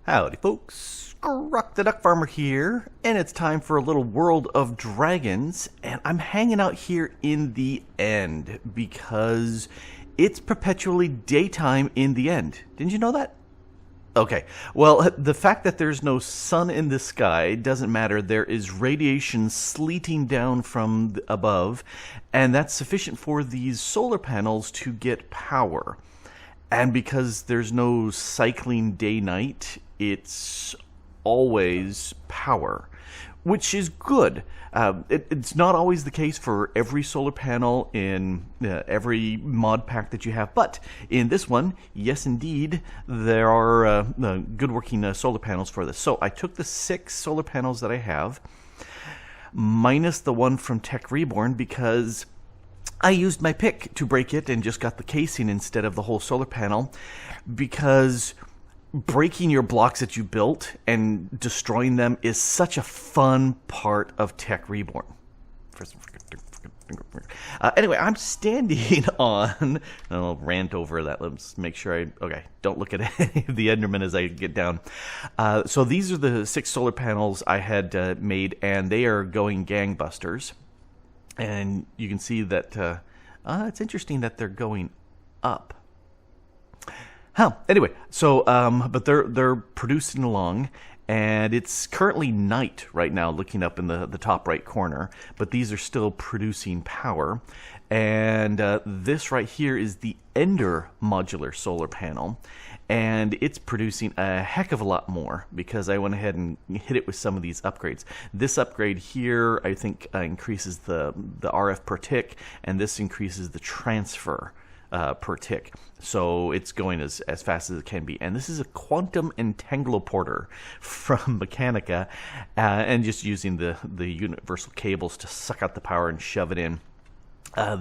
Howdy folks, Grok the DuckFarmer here, and it's time for a little World of Dragons, and I'm hanging out here in the end because it's perpetually daytime in the end. Didn't you know that? Okay, well, the fact that there's no sun in the sky doesn't matter. There is radiation sleeting down from above, and that's sufficient for these solar panels to get power. And because there's no cycling day-night, it's always power, which is good. It's not always the case for every solar panel in every mod pack that you have, but in this one, yes indeed, there are good working solar panels for this. So I took the 6 solar panels that I have, minus the one from Tech Reborn, because I used my pick to break it and just got the casing instead of the whole solar panel, because breaking your blocks that you built and destroying them is such a fun part of Tech Reborn. Anyway, I'm standing on... I'll rant over that. Let's make sure okay, don't look at any of the Endermen as I get down. So these are the 6 solar panels I had made, and they are going gangbusters. And you can see that it's interesting that they're going up. Anyway, so but they're producing along, and it's currently night right now, looking up in the top right corner. But these are still producing power, and this right here is the Ender modular solar panel, and it's producing a heck of a lot more because I went ahead and hit it with some of these upgrades. This upgrade here, I think, increases the RF per tick, and this increases the transfer per tick. So it's going as fast as it can be. And this is a quantum entangloporter from Mechanica, and just using the universal cables to suck out the power and shove it in.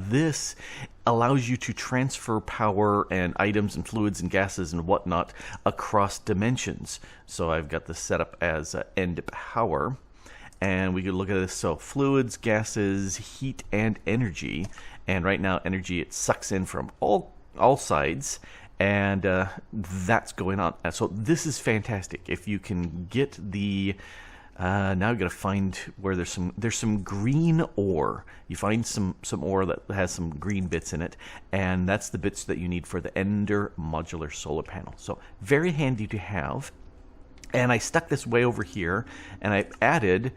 This allows you to transfer power and items and fluids and gases and whatnot across dimensions. So I've got this set up as end power, and we could look at this. So fluids, gases, heat, and energy. And right now, energy, it sucks in from all sides, and that's going on. So this is fantastic. If you can get the now I've got to find where there's some green ore. You find some ore that has some green bits in it, and that's the bits that you need for the Ender modular solar panel. So very handy to have. And I stuck this way over here, and I added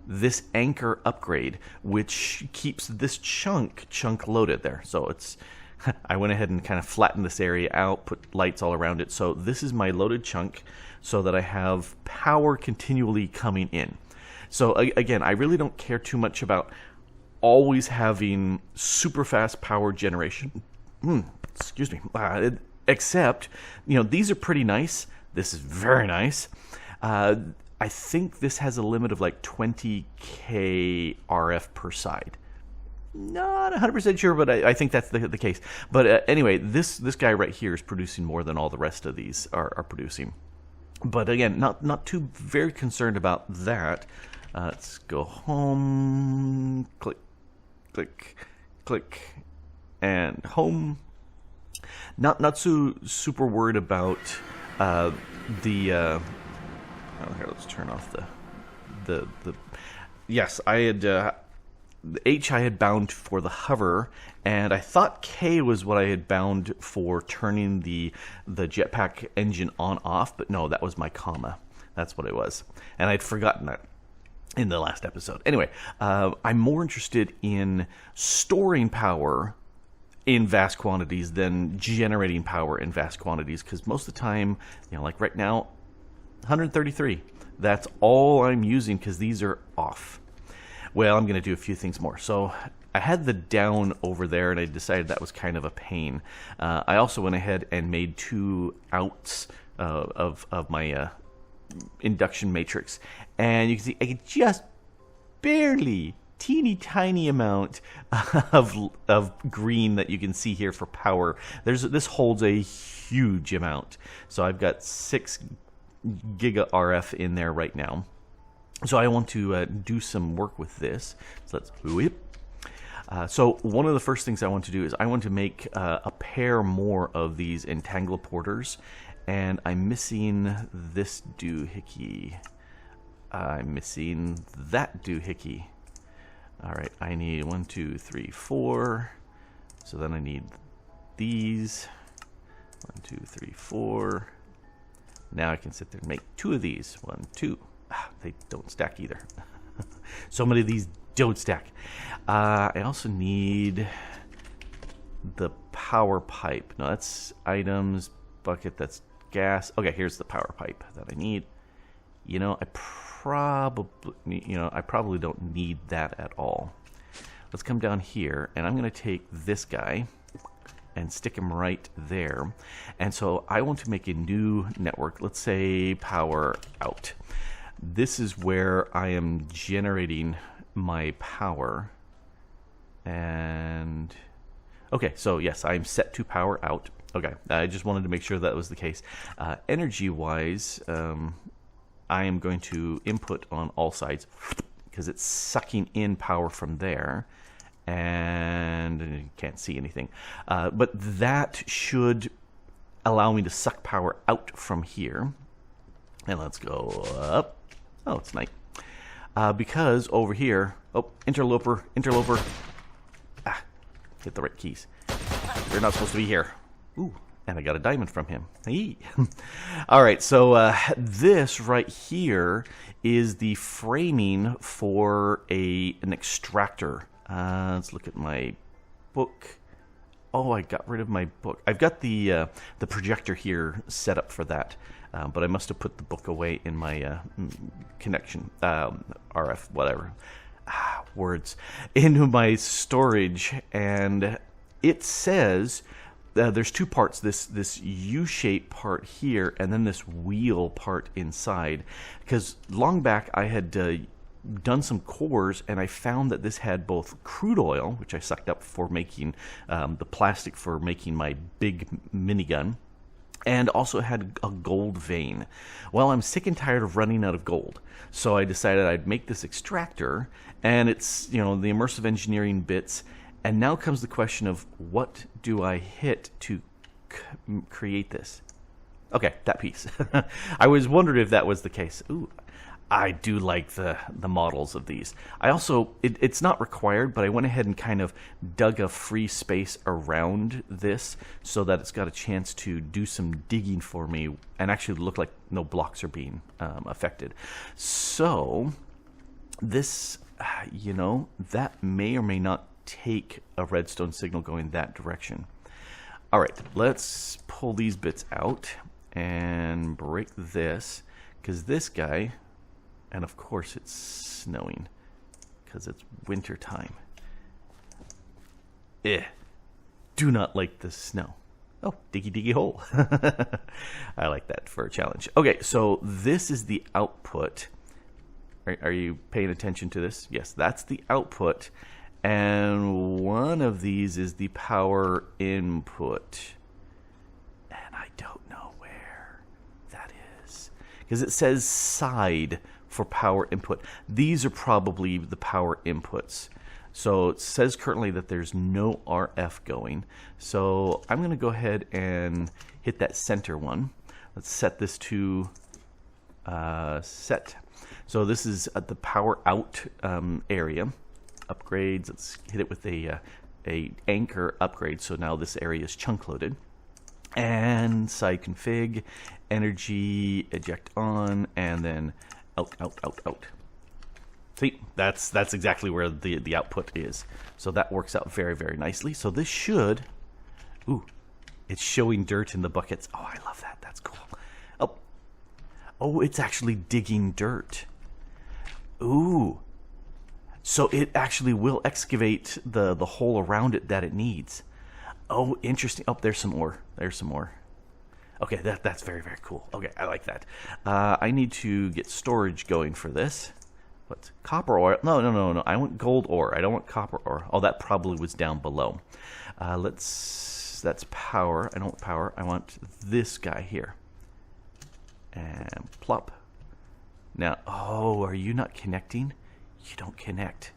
this anchor upgrade, which keeps this chunk loaded there. So it's I went ahead and kind of flattened this area out, put lights all around it. So this is my loaded chunk, so that I have power continually coming in. So again, I really don't care too much about always having super fast power generation. Excuse me. Except, these are pretty nice. This is very nice. I think this has a limit of like 20k RF per side. Not 100% sure, but I think that's the case. But anyway, this guy right here is producing more than all the rest of these are producing. But again, not too very concerned about that. Let's go home. Click, click, click, and home. Not so super worried about here, let's turn off the yes, I had the H I had bound for the hover, and I thought K was what I had bound for turning the jetpack engine on off, but no, that was my comma. That's what it was, and I'd forgotten that in the last episode. Anyway, I'm more interested in storing power in vast quantities than generating power in vast quantities, because most of the time, like right now, 133. That's all I'm using because these are off. Well, I'm going to do a few things more. So I had the down over there, and I decided that was kind of a pain. I also went ahead and made 2 outs of my induction matrix. And you can see I just barely, teeny tiny amount of green that you can see here for power. This holds a huge amount. So I've got 6 giga RF in there right now. So I want to do some work with this. So let's whip. So one of the first things I want to do is I want to make a pair more of these entangloporters, And I'm missing this doohickey. I'm missing that doohickey. All right, I need 1, 2, 3, 4. So then I need these. 1, 2, 3, 4. Now I can sit there and make 2 of these. 1, 2. They don't stack either. So many of these don't stack. I also need the power pipe. No, that's items, bucket, that's gas. Okay, here's the power pipe that I need. You know, I probably don't need that at all. Let's come down here, and I'm going to take this guy and stick him right there. And so I want to make a new network. Let's say power out. This is where I am generating my power. And okay, so yes, I'm set to power out. Okay, I just wanted to make sure that was the case. Energy-wise, I am going to input on all sides because it's sucking in power from there, and you can't see anything. But that should allow me to suck power out from here. And let's go up. Oh, it's night. Because over here, oh, interloper. Hit the right keys. You're not supposed to be here. Ooh, and I got a diamond from him. Hey. All right, so this right here is the framing for an extractor. Let's look at my book. Oh, I got rid of my book. I've got the projector here set up for that, but I must have put the book away in my connection, RF, whatever. Words. Into my storage, and it says there's 2 parts, this U-shaped part here and then this wheel part inside, because long back I had done some cores and I found that this had both crude oil, which I sucked up for making the plastic for making my big minigun, and also had a gold vein. Well, I'm sick and tired of running out of gold, so I decided I'd make this extractor, and it's, you know, the immersive engineering bits. And now comes the question of what do I hit to create this? Okay, that piece. I was wondering if that was the case. Ooh, I do like the models of these. I also, it's not required, but I went ahead and kind of dug a free space around this so that it's got a chance to do some digging for me and actually look like no blocks are being affected. So this, you know, that may or may not take a redstone signal going that direction. All right, let's pull these bits out and break this, because this guy, and of course it's snowing because it's winter time. Do not like the snow. Oh, diggy hole. I like that for a challenge. Okay, so this is the output. Are you paying attention to this? Yes, that's the output. And one of these is the power input. And I don't know where that is, because it says side for power input. These are probably the power inputs. So it says currently that there's no RF going. So I'm going to go ahead and hit that center one. Let's set this to set. So this is at the power out area. Upgrades. Let's hit it with a anchor upgrade. So now this area is chunk loaded. And side config, energy, eject on, and then out. See, that's exactly where the output is. So that works out very, very nicely. So this should, ooh, it's showing dirt in the buckets. Oh, I love that. That's cool. Oh, it's actually digging dirt. Ooh. So it actually will excavate the hole around it that it needs. Oh, interesting. Oh, there's some ore. There's some ore. Okay, that's very, very cool. Okay, I like that. I need to get storage going for this. What? Copper ore? No. I want gold ore. I don't want copper ore. Oh, that probably was down below. That's power. I don't want power. I want this guy here. And plop. Now, oh, are you not connecting? You don't connect.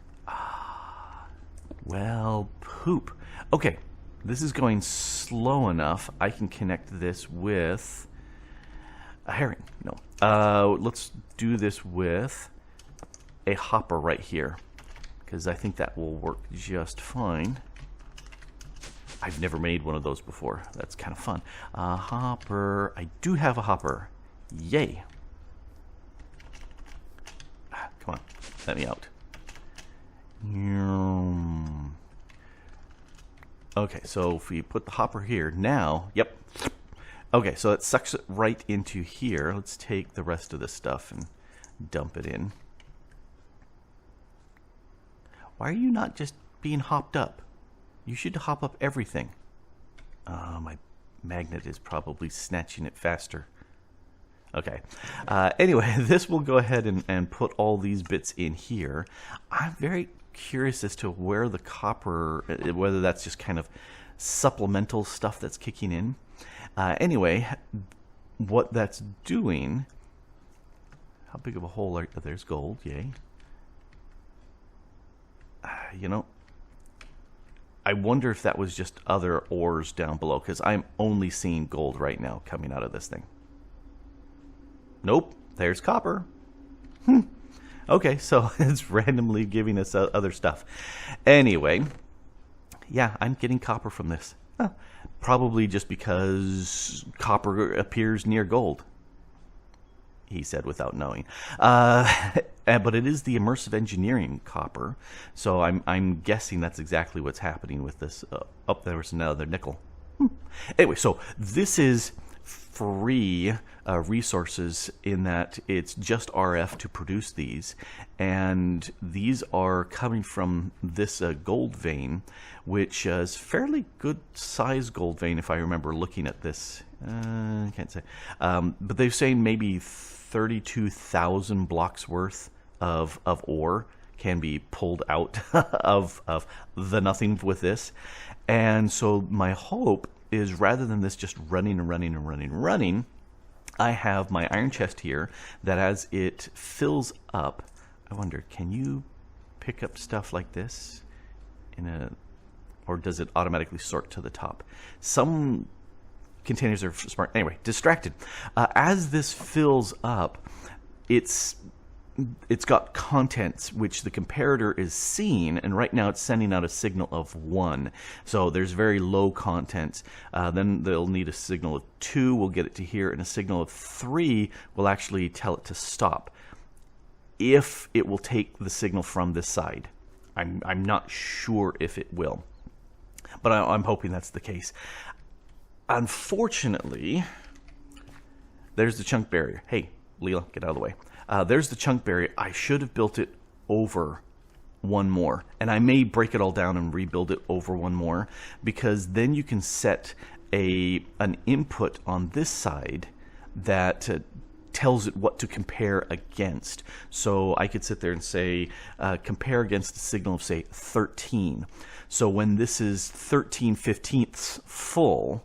Well, poop. Okay, this is going slow enough. I can connect this with A herring, no. Let's do this with a hopper right here, because I think that will work just fine. I've never made one of those before. That's kind of fun. Hopper. I do have a hopper. Yay. Come on. Let me out. Okay, so if we put the hopper here now, yep. Okay, so it sucks it right into here. Let's take the rest of this stuff and dump it in. Why are you not just being hopped up? You should hop up everything. My magnet is probably snatching it faster. Okay. Anyway, this will go ahead and put all these bits in here. I'm very curious as to where the copper, whether that's just kind of supplemental stuff that's kicking in. Anyway, what that's doing, how big of a hole are there's gold, yay. You know, I wonder if that was just other ores down below, because I'm only seeing gold right now coming out of this thing. Nope, there's copper. Okay, so it's randomly giving us other stuff. Anyway, yeah, I'm getting copper from this. Probably just because copper appears near gold, he said without knowing. But it is the immersive engineering copper, so I'm guessing that's exactly what's happening with this. Oh, there was another nickel. Anyway, so this is free resources in that it's just RF to produce these, and these are coming from this gold vein, which is fairly good size gold vein if I remember looking at this. I can't say, but they're saying maybe 32,000 blocks worth of ore can be pulled out of the nothing with this. And so my hope is, rather than this just running and running and running and running, I have my iron chest here that as it fills up, I wonder, can you pick up stuff like this or does it automatically sort to the top? Some containers are smart. Anyway, distracted. As this fills up, it's got contents which the comparator is seeing, and right now it's sending out a signal of 1. So there's very low contents. Then they'll need a signal of 2, we'll get it to here, and a signal of 3 will actually tell it to stop, if it will take the signal from this side. I'm not sure if it will, but I'm hoping that's the case. Unfortunately, there's the chunk barrier. Hey, Leela, get out of the way. There's the chunk barrier. I should have built it over one more, and I may break it all down and rebuild it over one more, because then you can set an input on this side that tells it what to compare against. So I could sit there and say compare against a signal of, say, 13. So when this is 13/15ths full,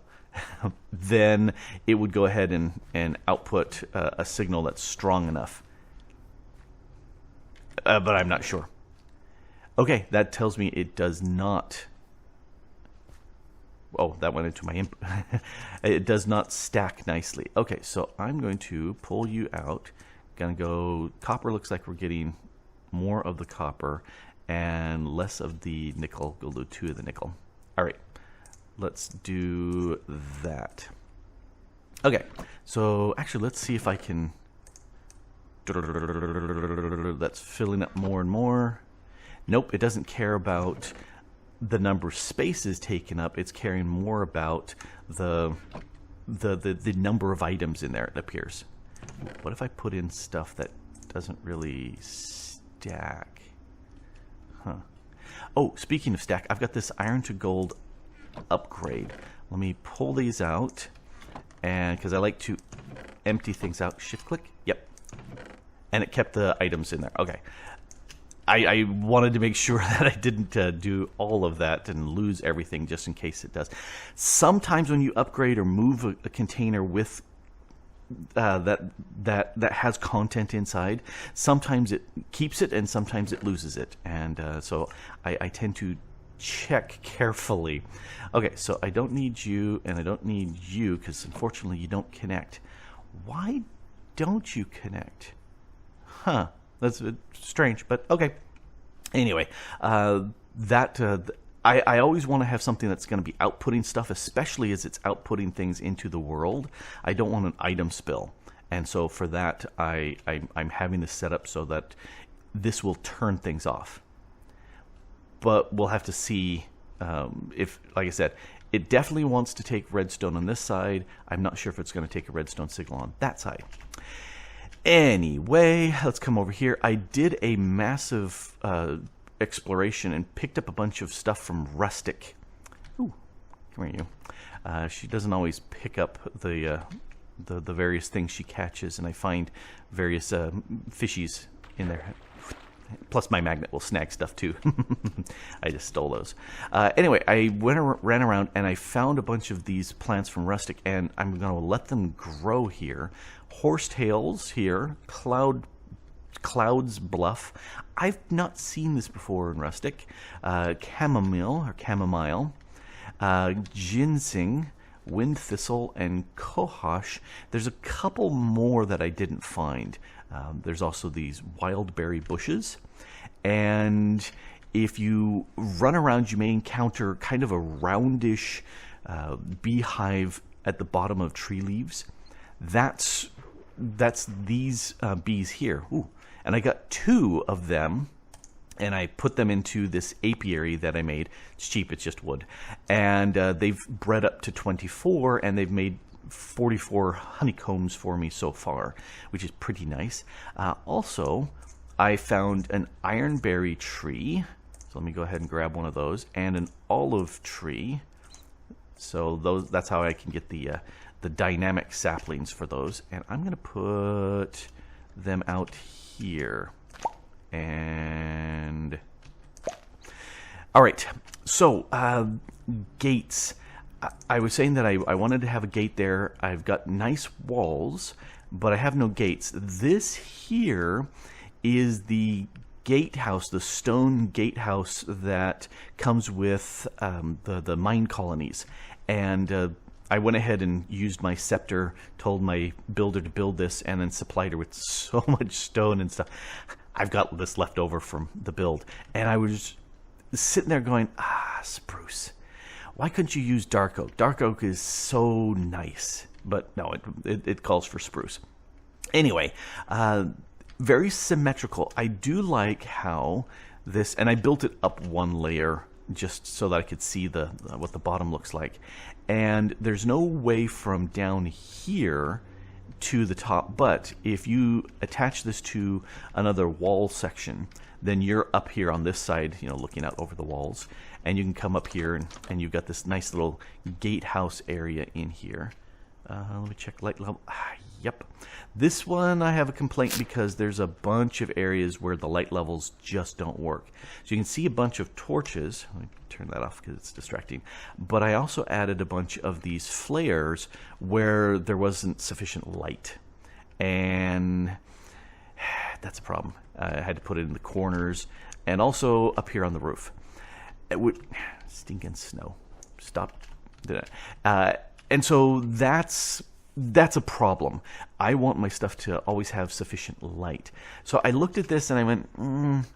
then it would go ahead and output a signal that's strong enough. But I'm not sure. Okay, that tells me it does not. Oh, that went into my input. It does not stack nicely. Okay, so I'm going to pull you out. Gonna go copper. Looks like we're getting more of the copper and less of the nickel. We'll do 2 of the nickel. All right, let's do that. Okay, so actually let's see if I can. That's filling up more and more. Nope, it doesn't care about the number of spaces taken up. It's caring more about the number of items in there, it appears. What if I put in stuff that doesn't really stack? Huh. Oh, speaking of stack, I've got this iron to gold upgrade. Let me pull these out, and because I like to empty things out. Shift click. Yep. And it kept the items in there. Okay. I wanted to make sure that I didn't do all of that and lose everything, just in case it does. Sometimes when you upgrade or move a container with that has content inside, sometimes it keeps it and sometimes it loses it. And so I tend to check carefully. Okay, so I don't need you and I don't need you, because unfortunately you don't connect. Why don't you connect? Huh. That's strange, but okay. Anyway, I always want to have something that's going to be outputting stuff, especially as it's outputting things into the world. I don't want an item spill. And so for that, I'm having this set up so that this will turn things off. But we'll have to see if, like I said, it definitely wants to take redstone on this side. I'm not sure if it's going to take a redstone signal on that side. Anyway, let's come over here. I did a massive exploration and picked up a bunch of stuff from Rustic. Ooh, come here, you. She doesn't always pick up the various things she catches, and I find various fishies in there. Plus, my magnet will snag stuff too. I just stole those. Anyway, I ran around and I found a bunch of these plants from Rustic, and I'm going to let them grow here. Horsetails here, Cloud's Bluff. I've not seen this before in Rustic. Chamomile, ginseng, wind thistle, and cohosh. There's a couple more that I didn't find. There's also these wild berry bushes. And if you run around, you may encounter kind of a roundish beehive at the bottom of tree leaves. That's these bees here. Ooh. And I got 2 of them, and I put them into this apiary that I made. It's cheap, it's just wood. And they've bred up to 24, and they've made 44 honeycombs for me so far, which is pretty nice. Also, I found an ironberry tree. So let me go ahead and grab one of those, and an olive tree. So that's how I can get the dynamic saplings for those. And I'm going to put them out here. And all right, so gates. I was saying that I wanted to have a gate there. I've got nice walls, but I have no gates. This here is the gatehouse, the stone gatehouse that comes with the mine colonies. And I went ahead and used my scepter, told my builder to build this, and then supplied her with so much stone and stuff. I've got this left over from the build. And I was sitting there going, spruce. Why couldn't you use dark oak? Dark oak is so nice. But no, it calls for spruce. Anyway, very symmetrical. I do like how this, and I built it up one layer just so that I could see what the bottom looks like. And there's no way from down here to the top, but if you attach this to another wall section, then you're up here on this side, looking out over the walls, and you can come up here and you've got this nice little gatehouse area in here. Let me check light level. Yep. This one I have a complaint because there's a bunch of areas where the light levels just don't work. So you can see a bunch of torches. Let me turn that off because it's distracting. But I also added a bunch of these flares where there wasn't sufficient light. And that's a problem. I had to put it in the corners and also up here on the roof. It would stinking snow. Stop. And so that's a problem. I want my stuff to always have sufficient light. So I looked at this and I went,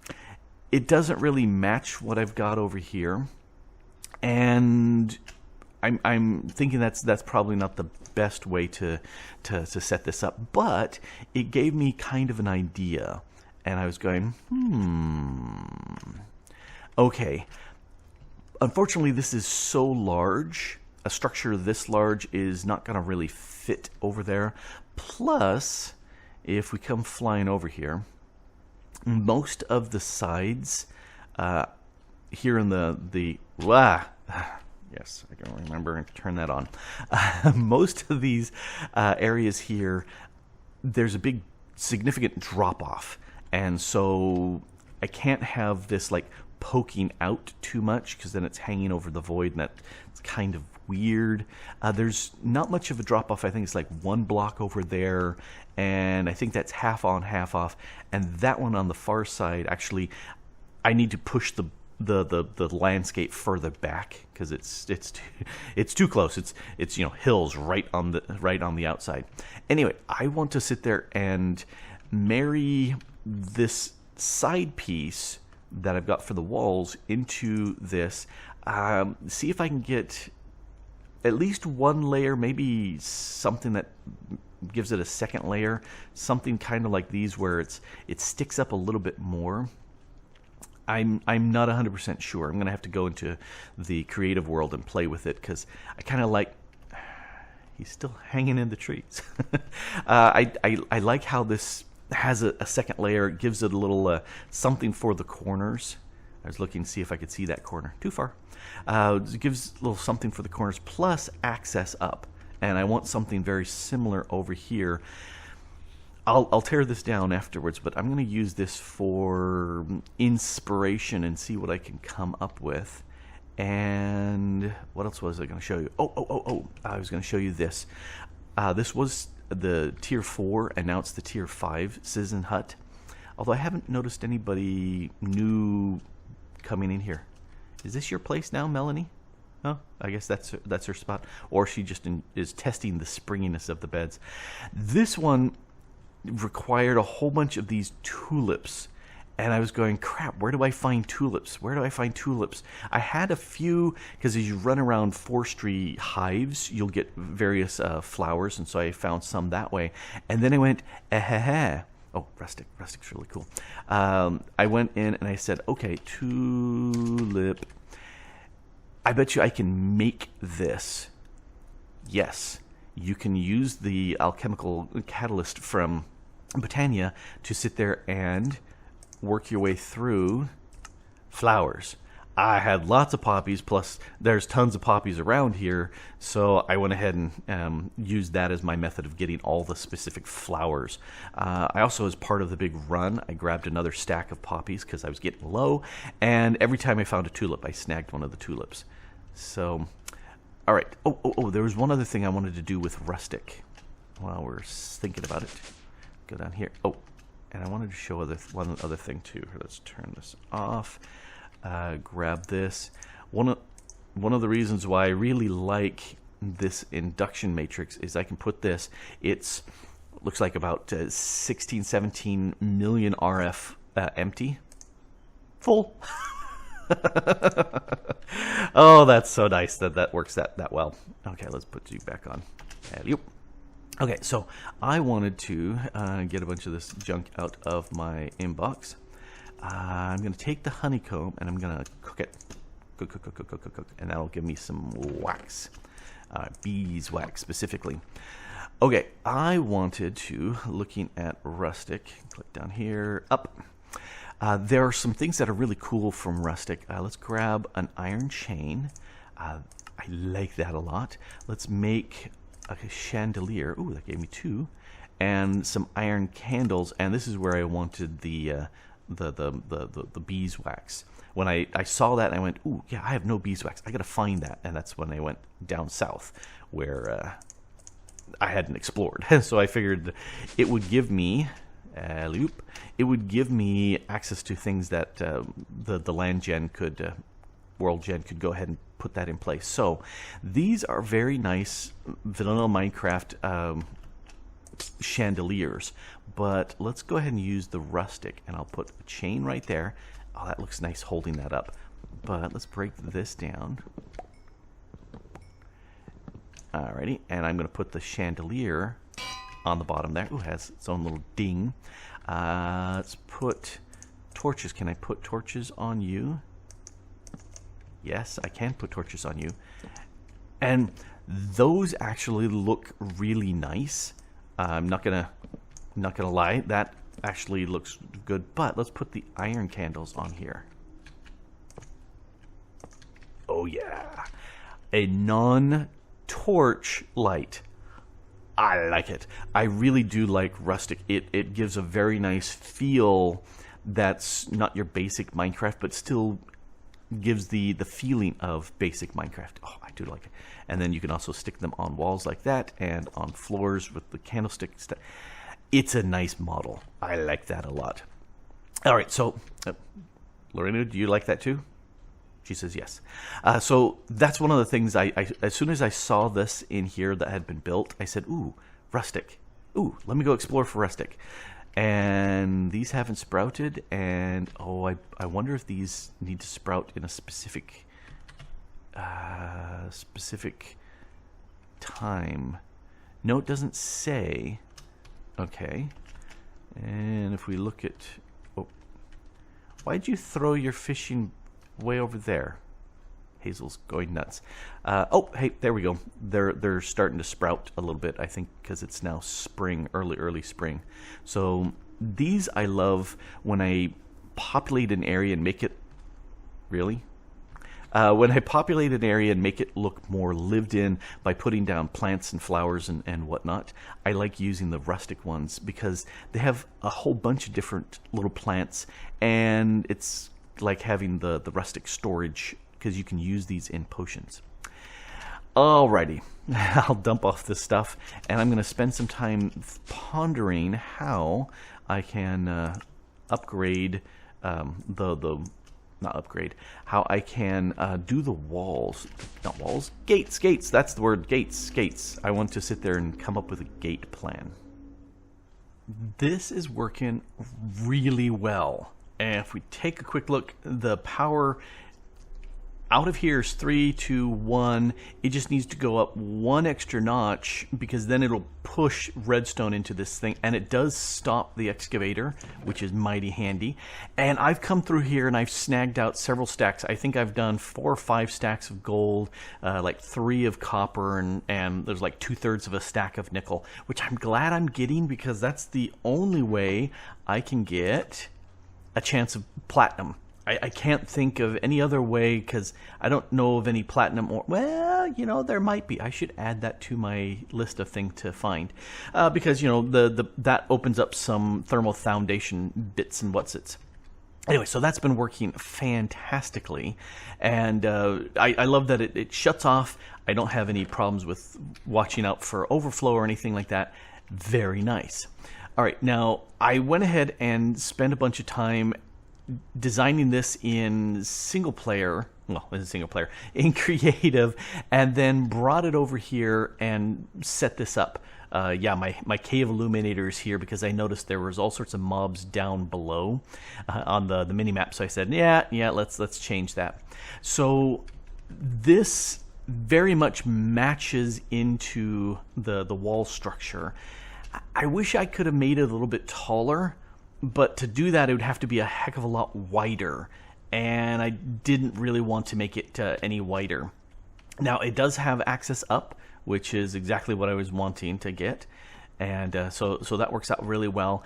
it doesn't really match what I've got over here. And I'm thinking that's probably not the best way to set this up. But it gave me kind of an idea. And I was going, okay. Unfortunately, this is so large. A structure this large is not going to really fit over there. Plus, if we come flying over here, most of the sides here in yes, I can remember and turn that on. Most of these areas here, there's a big significant drop off, and so I can't have this like poking out too much because then it's hanging over the void, and that's kind of weird. There's not much of a drop off. I think it's like 1 block over there, and I think that's half on, half off. And that one on the far side, actually, I need to push the the landscape further back because it's too close. It's hills right on the outside. Anyway, I want to sit there and marry this side piece that I've got for the walls into this. See if I can get at least one layer, maybe something that gives it a second layer, something kind of like these where it sticks up a little bit more. I'm not 100% sure. I'm going to have to go into the creative world and play with it because I kind of like... He's still hanging in the trees. I like how this has a second layer. It gives it a little something for the corners. I was looking to see if I could see that corner. Too far. It gives a little something for the corners plus access up. And I want something very similar over here. I'll tear this down afterwards, but I'm going to use this for inspiration and see what I can come up with. And what else was I going to show you? Oh! I was going to show you this. This was the Tier 4, and now it's the Tier 5 Citizen Hut. Although I haven't noticed anybody new coming in here. Is this your place now, Melanie? Oh, I guess that's her spot. Or she just is testing the springiness of the beds. This one required a whole bunch of these tulips. And I was going, crap, where do I find tulips? Where do I find tulips? I had a few, because as you run around forestry hives, you'll get various flowers. And so I found some that way. And then I went, oh, Rustic. Rustic's really cool. I went in and I said, okay, tulip. I bet you I can make this. Yes, you can use the alchemical catalyst from Britannia to sit there and work your way through flowers. I had lots of poppies, plus there's tons of poppies around here, so I went ahead and used that as my method of getting all the specific flowers. I also, as part of the big run, I grabbed another stack of poppies because I was getting low, and every time I found a tulip, I snagged one of the tulips. So, all right. Oh, there was one other thing I wanted to do with Rustic while we're thinking about it. Go down here. Oh, and I wanted to show one other thing too. Let's turn this off. Grab this. One of the reasons why I really like this induction matrix is I can put this. It's looks like about 16, 17 million RF empty, full. Oh, that's so nice that works that well. Okay, let's put you back on. Okay, so I wanted to get a bunch of this junk out of my inbox. I'm going to take the honeycomb and I'm going to cook it. Cook. And that'll give me some wax. Beeswax specifically. Okay, I wanted to, looking at Rustic, click down here, up. There are some things that are really cool from Rustic. Let's grab an iron chain. I like that a lot. Let's make a chandelier. Ooh, that gave me 2. And some iron candles. And this is where I wanted the beeswax. When I saw that, I went, ooh, yeah, I have no beeswax. I got to find that. And that's when I went down south, where I hadn't explored. So I figured it would give me it would give me access to things that the land gen could, world gen could go ahead and put that in place. So these are very nice vanilla Minecraft chandeliers. But let's go ahead and use the Rustic, and I'll put a chain right there. Oh, that looks nice holding that up. But let's break this down. Alrighty, and I'm going to put the chandelier on the bottom there. Ooh, it has its own little ding. Let's put torches. Can I put torches on you? Yes, I can put torches on you. And those actually look really nice. I'm not gonna lie, that actually looks good. But let's put the iron candles on here. Oh yeah, a non-torch light. I like it. I really do like Rustic. It gives a very nice feel that's not your basic Minecraft, but still gives the feeling of basic Minecraft. Oh, I do like it. And then you can also stick them on walls like that and on floors with the candlestick stuff. It's a nice model. I like that a lot. All right, so Lorena, do you like that too? She says yes. So that's one of the things as soon as I saw this in here that had been built, I said, ooh, rustic. Ooh, let me go explore for rustic. And these haven't sprouted, and oh, I wonder if these need to sprout in a specific time. No, it doesn't say. Okay. And if we look at... Oh, why'd you throw your fishing way over there? Hazel's going nuts. Oh, hey, there we go. They're starting to sprout a little bit, I think, because it's now spring, early spring. So these I love when I populate an area and make it... Really? When I populate an area and make it look more lived in by putting down plants and flowers and whatnot, I like using the rustic ones because they have a whole bunch of different little plants, and it's like having the rustic storage because you can use these in potions. Alrighty, I'll dump off this stuff, and I'm going to spend some time pondering how I can upgrade how I can do the walls. Not walls, gates, that's the word, gates. I want to sit there and come up with a gate plan. This is working really well. And if we take a quick look, the power out of here is 3, 2, 1. It just needs to go up one extra notch because then it'll push redstone into this thing, and it does stop the excavator, which is mighty handy. And I've come through here and I've snagged out several stacks. I think I've done 4 or 5 stacks of gold, like 3 of copper, and there's like 2/3 of a stack of nickel, which I'm glad I'm getting because that's the only way I can get a chance of platinum. I can't think of any other way because I don't know of any platinum or, well, you know, there might be. I should add that to my list of things to find because, you know, that opens up some thermal foundation bits and whatsits. Anyway, so that's been working fantastically, and I love that it shuts off. I don't have any problems with watching out for overflow or anything like that. Very nice. All right, now I went ahead and spent a bunch of time designing this in single player, in creative, and then brought it over here and set this up. My cave illuminator is here because I noticed there was all sorts of mobs down below on the mini map. So I said, let's change that. So this very much matches into the wall structure. I wish I could have made it a little bit taller, but to do that, it would have to be a heck of a lot wider, and I didn't really want to make it any wider. Now, it does have access up, which is exactly what I was wanting to get, and so that works out really well.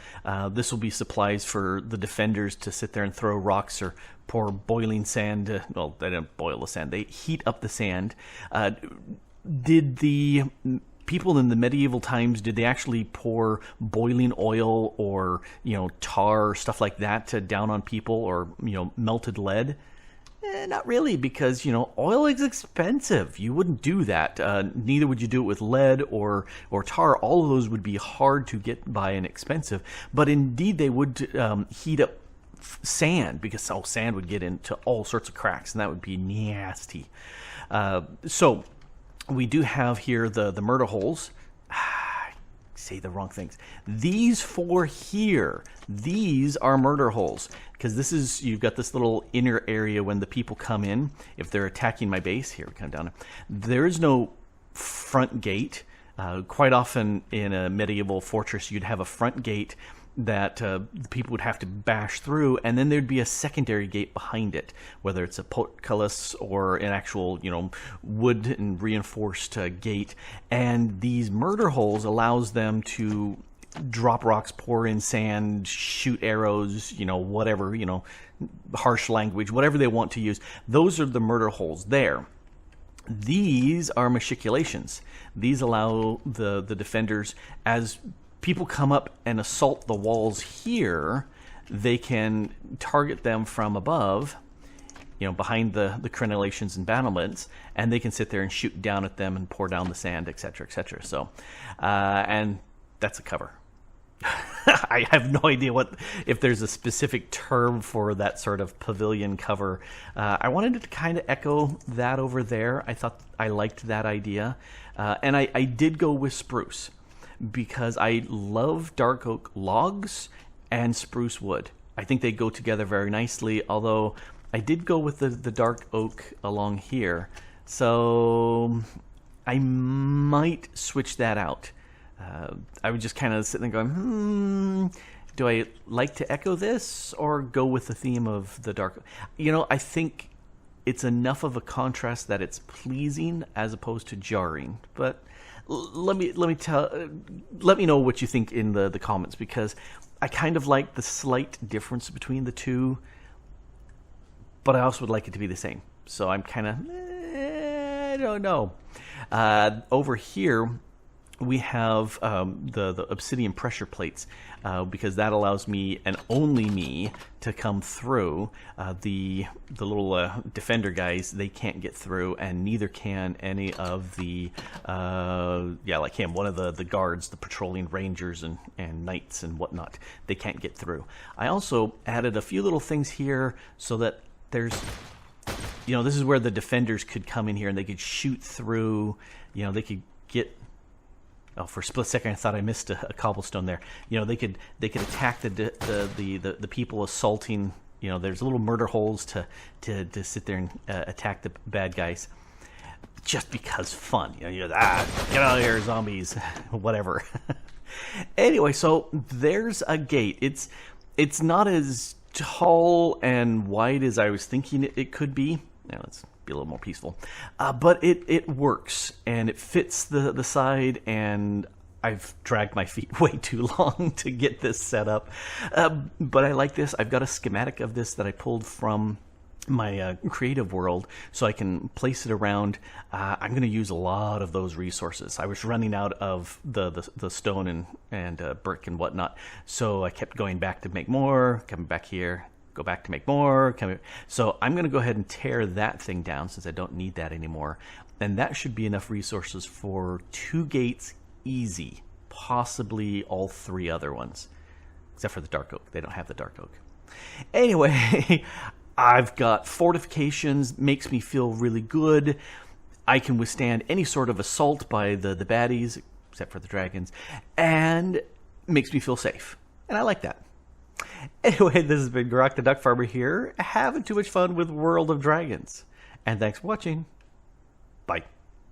This will be supplies for the defenders to sit there and throw rocks or pour boiling sand. Well, they didn't boil the sand. They heat up the sand. Did the people in the medieval times, did they actually pour boiling oil or, you know, tar or stuff like that down on people, or, you know, melted lead? Not really, because, you know, oil is expensive. You wouldn't do that. Neither would you do it with lead or tar. All of those would be hard to get by and expensive. But indeed, they would heat up sand, because sand would get into all sorts of cracks, and that would be nasty. So we do have here the murder holes. Say the wrong things. These 4 here, these are murder holes, because this is, you've got this little inner area when the people come in, if they're attacking my base. Here we come down. There is no front gate. Quite often in a medieval fortress, you'd have a front gate that the people would have to bash through, and then there'd be a secondary gate behind it, whether it's a portcullis or an actual, you know, wood and reinforced gate. And these murder holes allows them to drop rocks, pour in sand, shoot arrows, you know, whatever, you know, harsh language, whatever they want to use. Those are the murder holes there. These are machiculations. These allow the defenders, as people come up and assault the walls here, they can target them from above, you know, behind the crenellations and battlements, and they can sit there and shoot down at them and pour down the sand, etc., etc. So, and that's a cover. I have no idea if there's a specific term for that sort of pavilion cover. I wanted it to kind of echo that over there. I thought I liked that idea. And I did go with spruce because I love dark oak logs and spruce wood. I think they go together very nicely, although I did go with the dark oak along here. So I might switch that out. I would just kind of sit there going, do I like to echo this or go with the theme of the dark? I think it's enough of a contrast that it's pleasing as opposed to jarring. But let me know what you think in the comments, because I kind of like the slight difference between the two, but I also would like it to be the same. So I'm kind of, I don't know. Over here, we have the Obsidian pressure plates, because that allows me and only me to come through. The little defender guys, they can't get through, and neither can any of the like him, one of the guards, the patrolling rangers and knights and whatnot. They can't get through. I also added a few little things here so that there's, this is where the defenders could come in here and they could shoot through. They could get. Oh, for a split second, I thought I missed a cobblestone there. They could attack the people assaulting. There's little murder holes to sit there and attack the bad guys, just because fun. Get out of here, zombies, whatever. Anyway, so there's a gate. It's not as tall and wide as I was thinking it could be. Now let's be a little more peaceful, but it works and it fits the side, and I've dragged my feet way too long to get this set up, but I like this. I've got a schematic of this that I pulled from my creative world, so I can place it around. I'm going to use a lot of those resources. I was running out of the stone and brick and whatnot, so I kept going back to make more, coming back here, go back to make more. So I'm going to go ahead and tear that thing down since I don't need that anymore. And that should be enough resources for 2 gates easy, possibly all 3 other ones, except for the dark oak. They don't have the dark oak. Anyway, I've got fortifications, makes me feel really good. I can withstand any sort of assault by the baddies, except for the dragons, and makes me feel safe. And I like that. Anyway, this has been Grok the DuckFarmer here, having too much fun with World of Dragons. And thanks for watching. Bye.